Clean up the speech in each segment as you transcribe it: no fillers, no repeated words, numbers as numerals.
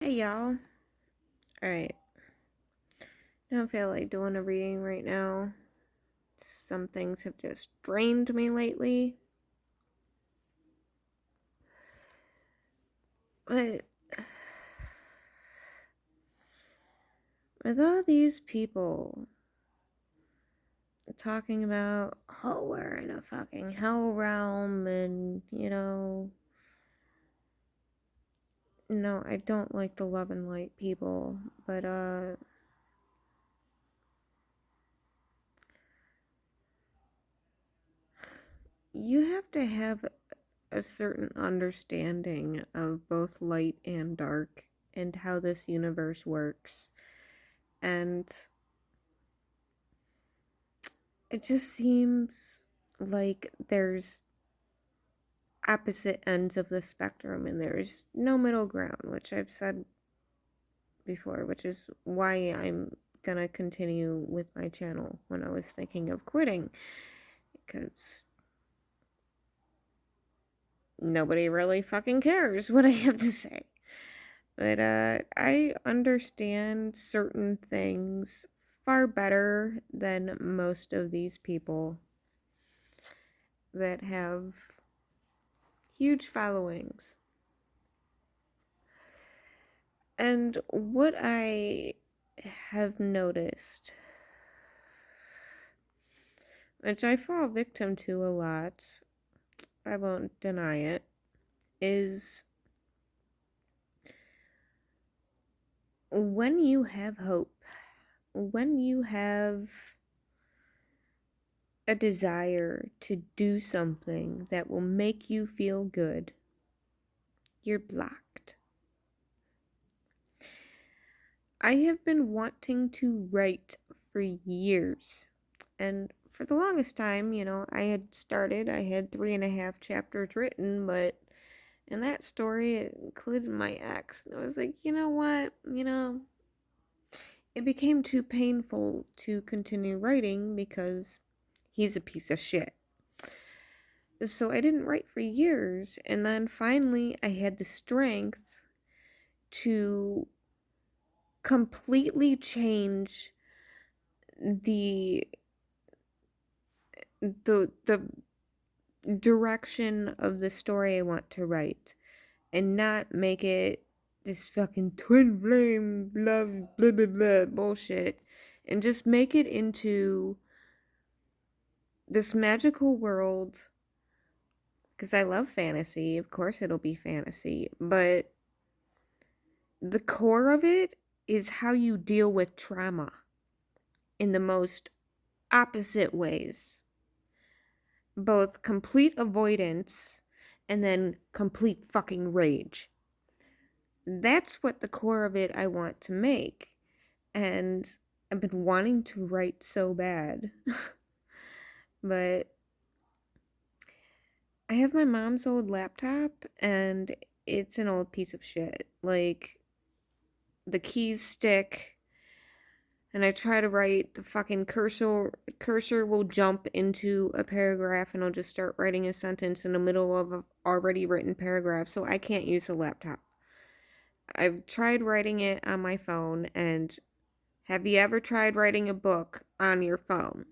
Hey y'all. Alright. Don't feel like doing a reading right now. Some things have just drained me lately. But with all these people talking about, oh, we're in a fucking hell realm and, no, I don't like the love and light people, but, you have to have a certain understanding of both light and dark and how this universe works. And it just seems like there's opposite ends of the spectrum and there's no middle ground, which I've said before, which is why I'm gonna continue with my channel when I was thinking of quitting, because nobody really fucking cares what I have to say. But I understand certain things far better than most of these people that have huge followings. And what I have noticed, which I fall victim to a lot, I won't deny it, is when you have hope, when you have a desire to do something that will make you feel good, you're blocked. I have been wanting to write for years, and for the longest time, I had 3.5 chapters written, but in that story, it included my ex. I was like, you know what? It became too painful to continue writing because he's a piece of shit. So I didn't write for years, and then finally I had the strength to completely change the the direction of the story I want to write and not make it this fucking twin flame love blah blah blah bullshit, and just make it into this magical world, because I love fantasy. Of course it'll be fantasy, but the core of it is how you deal with trauma in the most opposite ways, both complete avoidance and then complete fucking rage. That's what the core of it I want to make. And I've been wanting to write so bad. But I have my mom's old laptop and it's an old piece of shit. Like, the keys stick, and I try to write, the fucking cursor will jump into a paragraph and I'll just start writing a sentence in the middle of an already written paragraph, so I can't use a laptop. I've tried writing it on my phone, and have you ever tried writing a book on your phone?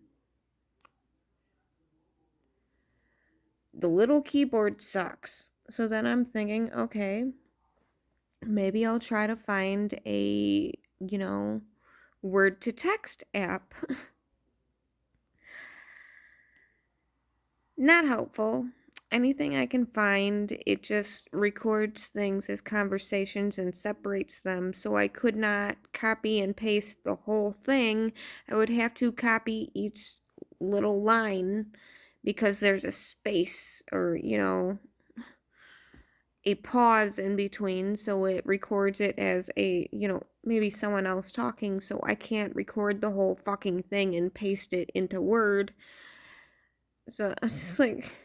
The little keyboard sucks. So then I'm thinking, okay, maybe I'll try to find a, word to text app. Not helpful. Anything I can find, it just records things as conversations and separates them, so I could not copy and paste the whole thing. I would have to copy each little line because there's a space or, a pause in between, so it records it as a, maybe someone else talking, so I can't record the whole fucking thing and paste it into Word. So I was just like,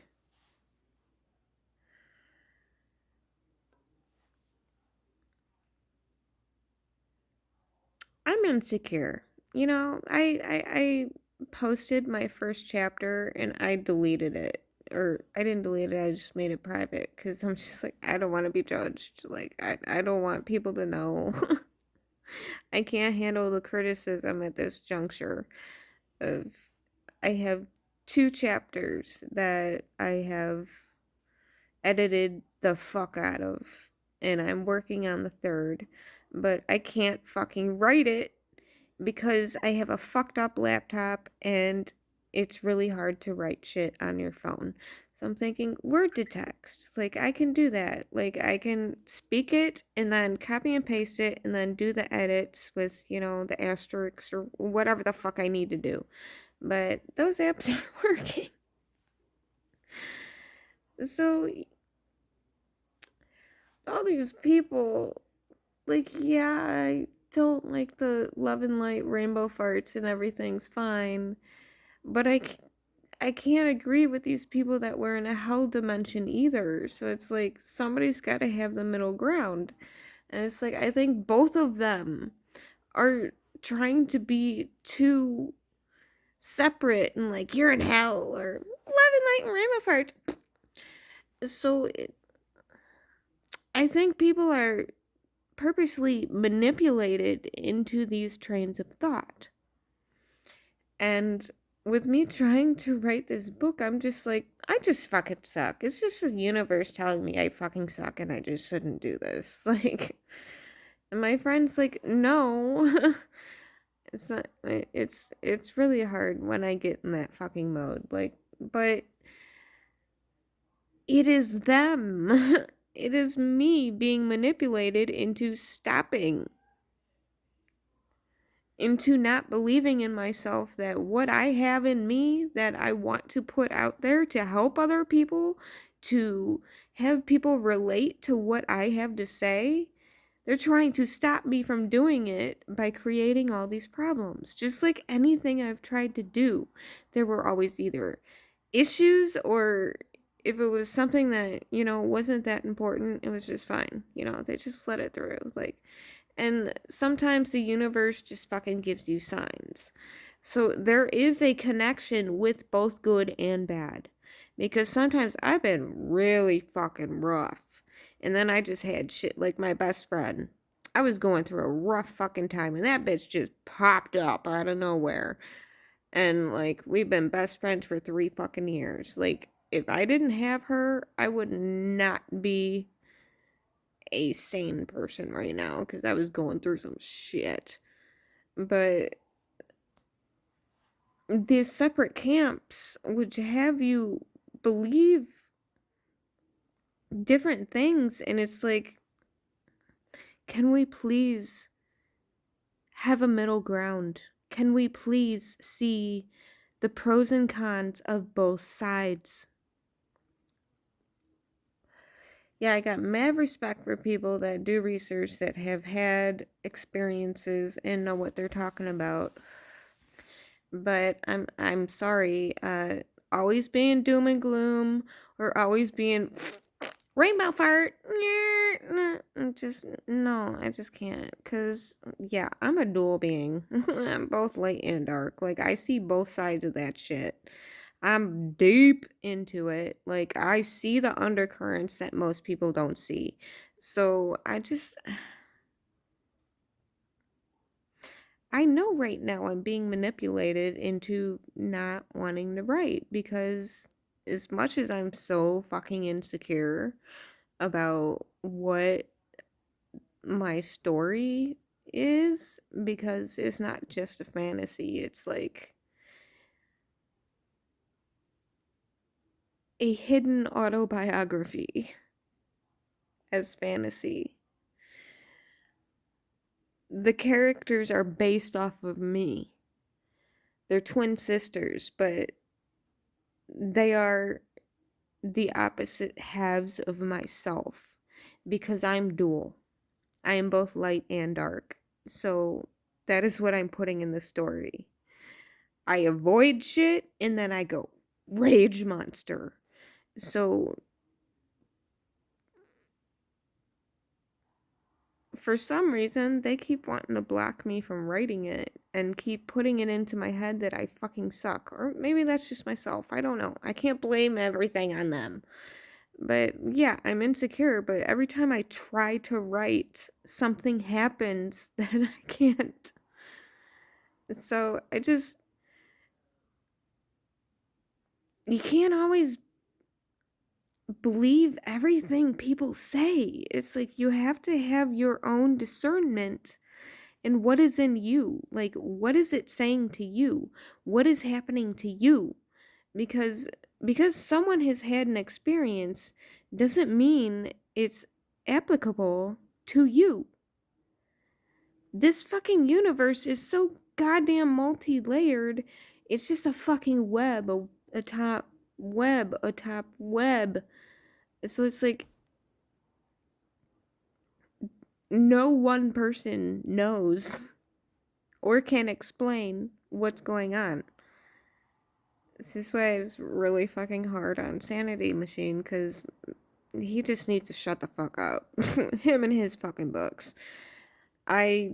I'm insecure. I posted my first chapter and I deleted it. or I didn't delete it, I just made it private because I'm just like, I don't want to be judged. Like, I don't want people to know. I can't handle the criticism at this juncture of, I have 2 chapters that I have edited the fuck out of, and I'm working on the third, but I can't fucking write it because I have a fucked up laptop and it's really hard to write shit on your phone. So I'm thinking word to text. Like I can do that. Like I can speak it and then copy and paste it and then do the edits with, the asterisks or whatever the fuck I need to do. But those apps aren't working. So all these people, like, yeah, I don't like the love and light rainbow farts and everything's fine, but I can't agree with these people that we're in a hell dimension either. So it's like somebody's got to have the middle ground. And it's like I think both of them are trying to be too separate and like you're in hell or love and light and rainbow farts. So I think people are purposely manipulated into these trains of thought. And with me trying to write this book, I'm just like, I just fucking suck. It's just the universe telling me I fucking suck and I just shouldn't do this. Like, and my friend's like, no. It's not, it's really hard when I get in that fucking mode. Like, but it is them. It is me being manipulated into stopping, into not believing in myself that what I have in me that I want to put out there to help other people, to have people relate to what I have to say. They're trying to stop me from doing it by creating all these problems. Just like anything I've tried to do, there were always either issues or if it was something that, wasn't that important, it was just fine. They just let it through. Like, and sometimes the universe just fucking gives you signs. So there is a connection with both good and bad. Because sometimes I've been really fucking rough. And then I just had shit like my best friend. I was going through a rough fucking time and that bitch just popped up out of nowhere. And like we've been best friends for 3 fucking years. Like if I didn't have her, I would not be a sane person right now because I was going through some shit. But these separate camps would have you believe different things, and it's like, can we please have a middle ground? Can we please see the pros and cons of both sides? Yeah, I got mad respect for people that do research, that have had experiences and know what they're talking about. But I'm sorry, always being doom and gloom or always being rainbow fart. Just no, I just can't. Cause yeah, I'm a dual being. I'm both light and dark. Like I see both sides of that shit. I'm deep into it. Like I see the undercurrents that most people don't see. So I know right now I'm being manipulated into not wanting to write because as much as I'm so fucking insecure about what my story is, because it's not just a fantasy, it's like a hidden autobiography as fantasy. The characters are based off of me. They're twin sisters, but they are the opposite halves of myself because I'm dual. I am both light and dark. So that is what I'm putting in the story. I avoid shit and then I go rage monster. So for some reason they keep wanting to block me from writing it, and keep putting it into my head that I fucking suck. Or maybe that's just myself. I don't know. I can't blame everything on them. But yeah, I'm insecure, but every time I try to write, something happens that I can't. So you can't always believe everything people say. It's like you have to have your own discernment in what is in you. Like, what is it saying to you? What is happening to you? Because someone has had an experience doesn't mean it's applicable to you. This fucking universe is so goddamn multi-layered. It's just a fucking web, atop web atop web. So it's like no one person knows or can explain what's going on. This is why it's really fucking hard on Sanity Machine, because he just needs to shut the fuck up. Him and his fucking books. I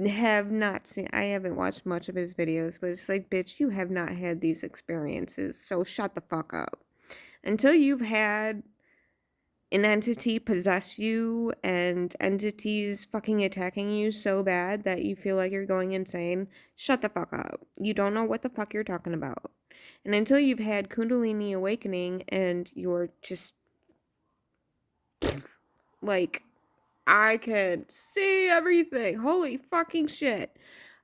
haven't watched much of his videos, but it's like, bitch, you have not had these experiences, so shut the fuck up. Until you've had an entity possess you and entities fucking attacking you so bad that you feel like you're going insane, shut the fuck up. You don't know what the fuck you're talking about. And until you've had Kundalini awakening and you're just like, I could see everything. Holy fucking shit.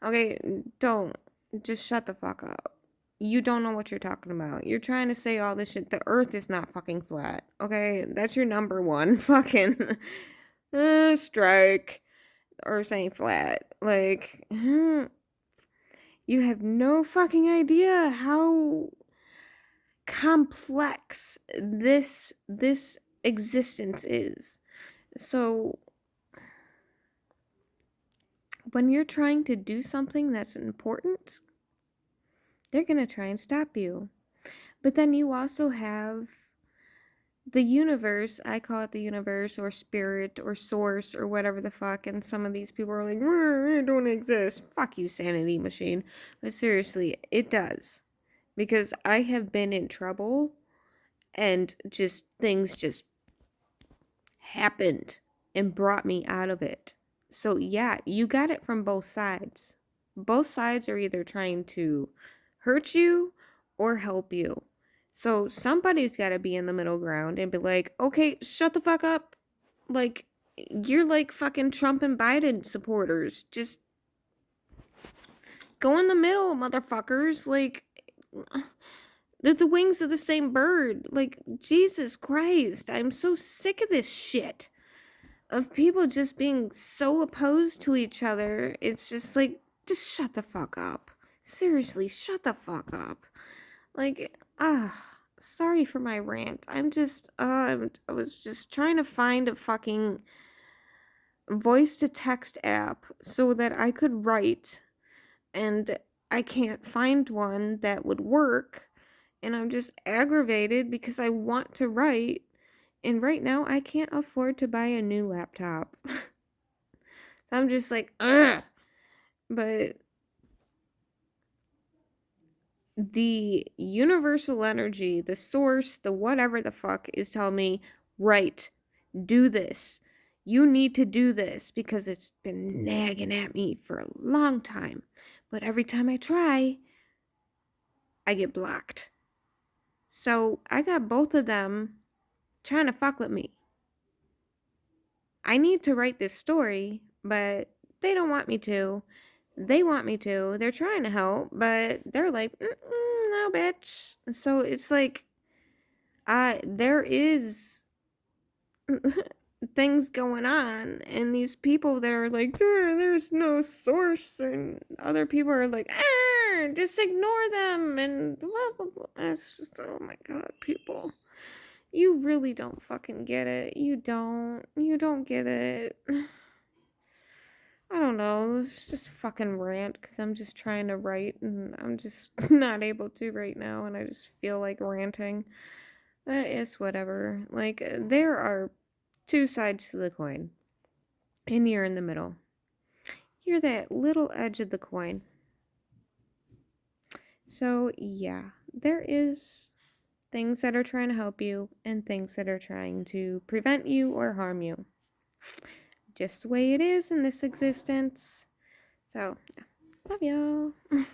Okay, don't. Just shut the fuck up. You don't know what you're talking about. You're trying to say all this shit. The earth is not fucking flat. Okay? That's your number one fucking strike. Or saying flat. Like, you have no fucking idea how complex this existence is. So when you're trying to do something that's important, they're going to try and stop you. But then you also have the universe. I call it the universe or spirit or source or whatever the fuck. And some of these people are like, it don't exist. Fuck you, Sanity Machine. But seriously, it does. Because I have been in trouble and just things just happened and brought me out of it. So yeah, you got it from both sides. Both sides are either trying to hurt you or help you. So somebody's got to be in the middle ground and be like, okay, shut the fuck up. Like, you're like fucking Trump and Biden supporters. Just go in the middle, motherfuckers. Like, they're the wings of the same bird. Like, Jesus Christ. I'm so sick of this shit. Of people just being so opposed to each other. It's just like, just shut the fuck up. Seriously, shut the fuck up. Like, sorry for my rant. I was just trying to find a fucking voice to text app so that I could write, and I can't find one that would work, and I'm just aggravated because I want to write. And right now, I can't afford to buy a new laptop. So I'm just like, ugh. But the universal energy, the source, the whatever the fuck is telling me, right, do this. You need to do this because it's been nagging at me for a long time. But every time I try, I get blocked. So I got both of them trying to fuck with me. I need to write this story, but they don't want me to. They want me to. They're trying to help, but they're like, no, bitch. So it's like, there is things going on, and these people that are like, there's no source, and other people are like, just ignore them, and blah, blah, blah. It's just, oh my god, people. You really don't fucking get it. You don't get it. I don't know. It's just fucking rant because I'm just trying to write and I'm just not able to right now, and I just feel like ranting. That is whatever. Like, there are two sides to the coin, and you're in the middle. you're that little edge of the coin. So, yeah, there is things that are trying to help you and things that are trying to prevent you or harm you. Just the way it is in this existence. So, yeah. Love y'all.